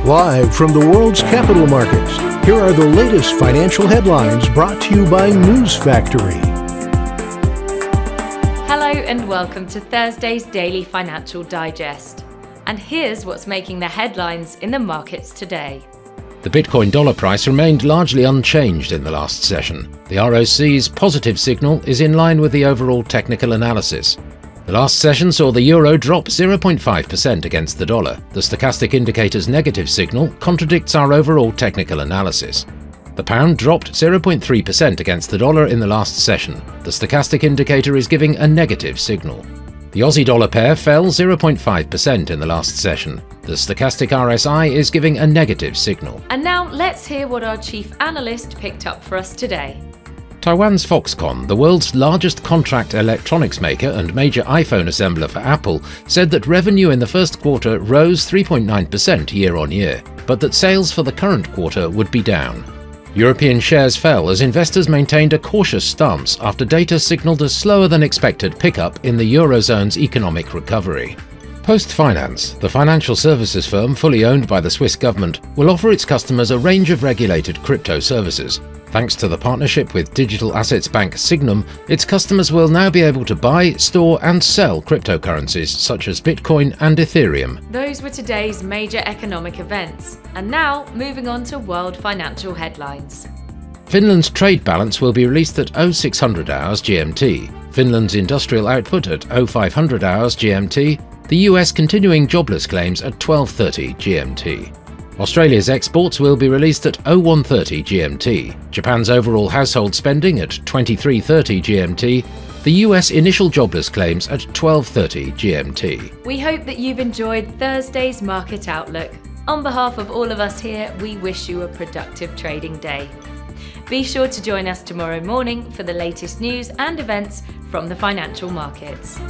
Live from the world's capital markets, here are the latest financial headlines brought to you by News Factory. Hello and welcome to Thursday's Daily Financial Digest. And here's what's making the headlines in the markets today. The Bitcoin dollar price remained largely unchanged in the last session. The ROC's positive signal is in line with the overall technical analysis. The last session saw the euro drop 0.5% against the dollar. The stochastic indicator's negative signal contradicts our overall technical analysis. The pound dropped 0.3% against the dollar in the last session. The stochastic indicator is giving a negative signal. The Aussie dollar pair fell 0.5% in the last session. The stochastic RSI is giving a negative signal. And now let's hear what our chief analyst picked up for us today. Taiwan's Foxconn, the world's largest contract electronics maker and major iPhone assembler for Apple, said that revenue in the first quarter rose 3.9% year-on-year, but that sales for the current quarter would be down. European shares fell as investors maintained a cautious stance after data signaled a slower than expected pickup in the Eurozone's economic recovery. PostFinance, the financial services firm fully owned by the Swiss government, will offer its customers a range of regulated crypto services. Thanks to the partnership with digital assets bank Sygnum, its customers will now be able to buy, store and sell cryptocurrencies such as Bitcoin and Ethereum. Those were today's major economic events. And now, moving on to world financial headlines. Finland's trade balance will be released at 0600 hours GMT, Finland's industrial output at 0500 hours GMT, the US continuing jobless claims at 12:30 GMT. Australia's exports will be released at 0130 GMT, Japan's overall household spending at 2330 GMT, the US initial jobless claims at 1230 GMT. We hope that you've enjoyed Thursday's Market Outlook. On behalf of all of us here, we wish you a productive trading day. Be sure to join us tomorrow morning for the latest news and events from the financial markets.